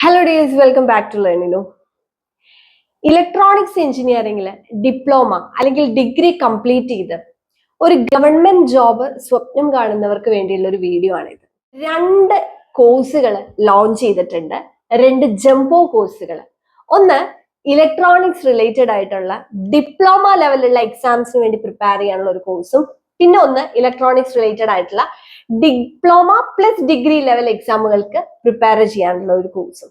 Hello dears, welcome back to Learnino. Electronics എഞ്ചിനീയറിംഗിൽ diploma അല്ലെങ്കിൽ degree complete ചെയ്ത് ഒരു ഗവൺമെന്റ് ജോബ് സ്വപ്നം കാണുന്നവർക്ക് വേണ്ടിയുള്ള ഒരു വീഡിയോ ആണിത്. 2 കോഴ്സുകൾ ലോഞ്ച് ചെയ്തിട്ടുണ്ട്, 2 ജംബോ കോഴ്സുകൾ. ഒന്ന് ഇലക്ട്രോണിക്സ് റിലേറ്റഡ് ആയിട്ടുള്ള ഡിപ്ലോമ ലെവലുള്ള എക്സാംസിന് വേണ്ടി പ്രിപ്പയർ ചെയ്യാനുള്ള ഒരു കോഴ്സും, പിന്നെ ഒന്ന് ഇലക്ട്രോണിക്സ് റിലേറ്റഡ് ആയിട്ടുള്ള ഡിപ്ലോമ പ്ലസ് ഡിഗ്രി ലെവൽ എക്സാമുകൾക്ക് പ്രിപ്പയർ ചെയ്യാനുള്ള ഒരു കോഴ്സും.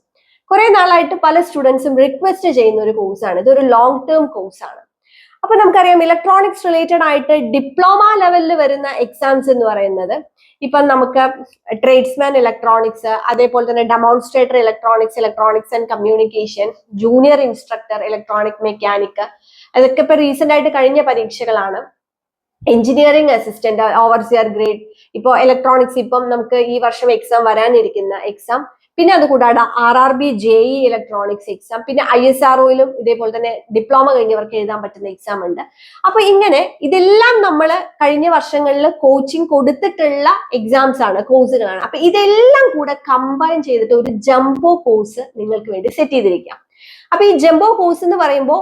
കുറെ നാളായിട്ട് പല സ്റ്റുഡൻസും റിക്വസ്റ്റ് ചെയ്യുന്ന ഒരു കോഴ്സാണ്. ഇതൊരു ലോങ് ടേം കോഴ്സാണ്. അപ്പൊ നമുക്കറിയാം ഇലക്ട്രോണിക്സ് റിലേറ്റഡ് ആയിട്ട് ഡിപ്ലോമ ലെവലിൽ വരുന്ന എക്സാംസ് എന്ന് പറയുന്നത് ഇപ്പം നമുക്ക് ട്രേഡ്സ്മാൻ ഇലക്ട്രോണിക്സ്, അതേപോലെ തന്നെ demonstrator electronics, electronics and communication, junior instructor electronic mechanic, അതൊക്കെ ഇപ്പൊ റീസെന്റ് ആയിട്ട് കഴിഞ്ഞ പരീക്ഷകളാണ്. എഞ്ചിനീയറിംഗ് അസിസ്റ്റന്റ്, ഓവർസിയർ ഗ്രേഡ്, ഇപ്പോൾ ഇലക്ട്രോണിക്സ് ഇപ്പം നമുക്ക് ഈ വർഷം എക്സാം വരാനിരിക്കുന്ന എക്സാം, പിന്നെ അതുകൂടാതെ RRB JE ഇലക്ട്രോണിക്സ് എക്സാം, പിന്നെ ISROയിലും ഇതേപോലെ തന്നെ ഡിപ്ലോമ കഴിഞ്ഞവർക്ക് എഴുതാൻ പറ്റുന്ന എക്സാം ഉണ്ട്. അപ്പൊ ഇങ്ങനെ ഇതെല്ലാം നമ്മൾ കഴിഞ്ഞ വർഷങ്ങളിൽ കോച്ചിങ് കൊടുത്തിട്ടുള്ള എക്സാംസ് ആണ്, കോഴ്സുകളാണ്. അപ്പൊ ഇതെല്ലാം കൂടെ കമ്പൈൻ ചെയ്തിട്ട് ഒരു ജംബോ കോഴ്സ് നിങ്ങൾക്ക് വേണ്ടി സെറ്റ് ചെയ്തിരിക്കാം. അപ്പൊ ഈ ജംബോ കോഴ്സ് എന്ന് പറയുമ്പോൾ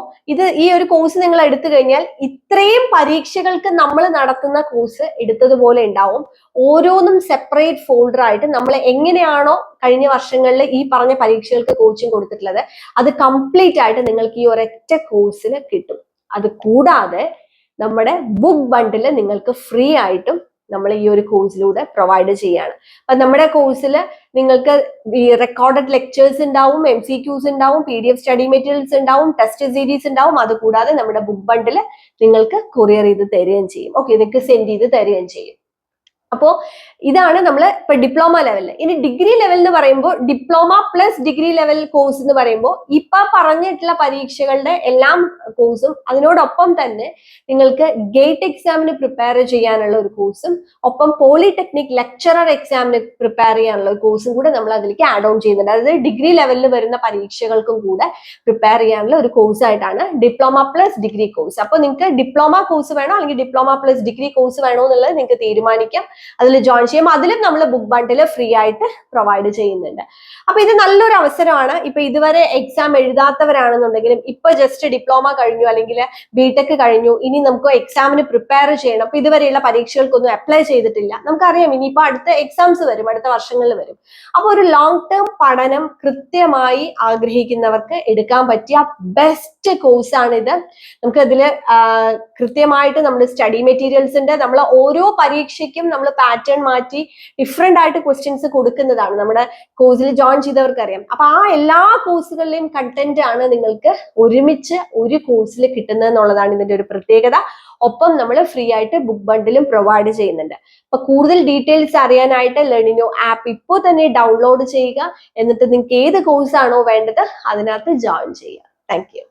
ഈ ഒരു കോഴ്സ് നിങ്ങൾ എടുത്തു കഴിഞ്ഞാൽ ഇത്രയും പരീക്ഷകൾക്ക് നമ്മൾ നടത്തുന്ന കോഴ്സ് എടുത്തതുപോലെ ഉണ്ടാവും. ഓരോന്നും സെപ്പറേറ്റ് ഫോൾഡർ ആയിട്ട് നമ്മൾ എങ്ങനെയാണോ കഴിഞ്ഞ വർഷങ്ങളിൽ ഈ പറഞ്ഞ പരീക്ഷകൾക്ക് കോച്ചിങ് കൊടുത്തിട്ടുള്ളത് അത് കംപ്ലീറ്റ് ആയിട്ട് നിങ്ങൾക്ക് ഈ ഒരൊറ്റ കോഴ്സിൽ കിട്ടും. അത് കൂടാതെ നമ്മുടെ ബുക്ക് ബണ്ടിൽ നിങ്ങൾക്ക് ഫ്രീ ആയിട്ടും നമ്മൾ ഈ ഒരു കോഴ്സിലൂടെ പ്രൊവൈഡ് ചെയ്യാണ്. അപ്പൊ നമ്മുടെ കോഴ്സിൽ നിങ്ങൾക്ക് ഈ റെക്കോർഡഡ് ലെക്ചേഴ്സ് ഉണ്ടാവും, MCQs ഉണ്ടാവും, PDF സ്റ്റഡി മെറ്റീരിയൽസ് ഉണ്ടാവും, ടെസ്റ്റ് സീരീസ് ഉണ്ടാവും. അതുകൂടാതെ നമ്മുടെ ബുക്ക് ബണ്ടിൽ നിങ്ങൾക്ക് കൊറിയർ ചെയ്ത് തരികയും ചെയ്യും. ഓക്കെ, നിങ്ങൾക്ക് സെൻഡ് ചെയ്ത് തരികയും ചെയ്യും. അപ്പോ ഇതാണ് നമ്മൾ ഇപ്പൊ ഡിപ്ലോമ ലെവലിൽ. ഇനി ഡിഗ്രി ലെവൽ എന്ന് പറയുമ്പോൾ diploma plus degree level course എന്ന് പറയുമ്പോൾ ഇപ്പൊ പറഞ്ഞിട്ടുള്ള പരീക്ഷകളുടെ എല്ലാം കോഴ്സും അതിനോടൊപ്പം തന്നെ നിങ്ങൾക്ക് ഗേറ്റ് എക്സാമിന് പ്രിപ്പയർ ചെയ്യാനുള്ള ഒരു കോഴ്സും, ഒപ്പം പോളിടെക്നിക് ലെക്ചറർ എക്സാമിന് പ്രിപ്പയർ ചെയ്യാനുള്ള ഒരു കോഴ്സും കൂടെ നമ്മൾ അതിലേക്ക് ആഡ് ഓൺ ചെയ്യുന്നുണ്ട്. അതായത് ഡിഗ്രി ലെവലിൽ വരുന്ന പരീക്ഷകൾക്കും കൂടെ പ്രിപ്പയർ ചെയ്യാനുള്ള ഒരു കോഴ്സ് ആയിട്ടാണ് ഡിപ്ലോമ പ്ലസ് ഡിഗ്രി കോഴ്സ്. അപ്പൊ നിങ്ങൾക്ക് ഡിപ്ലോമ കോഴ്സ് വേണോ അല്ലെങ്കിൽ ഡിപ്ലോമ പ്ലസ് ഡിഗ്രി കോഴ്സ് വേണോ എന്നുള്ളത് നിങ്ങൾക്ക് തീരുമാനിക്കാം. അതിൽ ജോയിൻ ചെയ്യും. അതിലും നമ്മൾ ബുക്ക് ബണ്ടിൽ ഫ്രീ ആയിട്ട് പ്രൊവൈഡ് ചെയ്യുന്നുണ്ട്. അപ്പൊ ഇത് നല്ലൊരു അവസരമാണ്. ഇപ്പൊ ഇതുവരെ എക്സാം എഴുതാത്തവരാണെന്നുണ്ടെങ്കിലും ഇപ്പൊ ജസ്റ്റ് ഡിപ്ലോമ കഴിഞ്ഞു അല്ലെങ്കിൽ BTech കഴിഞ്ഞു, ഇനി നമുക്ക് എക്സാമിന് പ്രിപ്പയർ ചെയ്യണം, അപ്പൊ ഇതുവരെയുള്ള പരീക്ഷകൾക്കൊന്നും അപ്ലൈ ചെയ്തിട്ടില്ല, നമുക്കറിയാം ഇനിയിപ്പോ അടുത്ത എക്സാംസ് വരും, അടുത്ത വർഷങ്ങളിൽ വരും. അപ്പൊ ഒരു ലോങ് ടേം പഠനം കൃത്യമായി ആഗ്രഹിക്കുന്നവർക്ക് എടുക്കാൻ പറ്റിയ ബെസ്റ്റ് കോഴ്സ് ആണിത്. നമുക്ക് ഇതില് കൃത്യമായിട്ട് നമ്മൾ സ്റ്റഡി മെറ്റീരിയൽസ് ഉണ്ട്. നമ്മൾ ഓരോ പരീക്ഷയ്ക്കും നമ്മൾ പാറ്റേൺ മാറ്റി ഡിഫറെന്റ് ആയിട്ട് ക്വസ്റ്റ്യൻസ് കൊടുക്കുന്നതാണ്. നമ്മുടെ കോഴ്സിൽ ജോയിൻ ചെയ്തവർക്ക് അറിയാം. അപ്പൊ ആ എല്ലാ കോഴ്സുകളിലെയും കണ്ടന്റ് ആണ് നിങ്ങൾക്ക് ഒരുമിച്ച് ഒരു കോഴ്സിൽ കിട്ടുന്നത് എന്നുള്ളതാണ് ഇതിന്റെ ഒരു പ്രത്യേകത. ഒപ്പം നമ്മൾ ഫ്രീ ആയിട്ട് ബുക്ക് ബണ്ടിലും പ്രൊവൈഡ് ചെയ്യുന്നുണ്ട്. അപ്പൊ കൂടുതൽ ഡീറ്റെയിൽസ് അറിയാനായിട്ട് ലേണിനോ ആപ്പ് ഇപ്പോൾ തന്നെ ഡൗൺലോഡ് ചെയ്യുക. എന്നിട്ട് നിങ്ങൾക്ക് ഏത് കോഴ്സ് ആണോ വേണ്ടത് അതിനകത്ത് ജോയിൻ ചെയ്യുക. Thank you.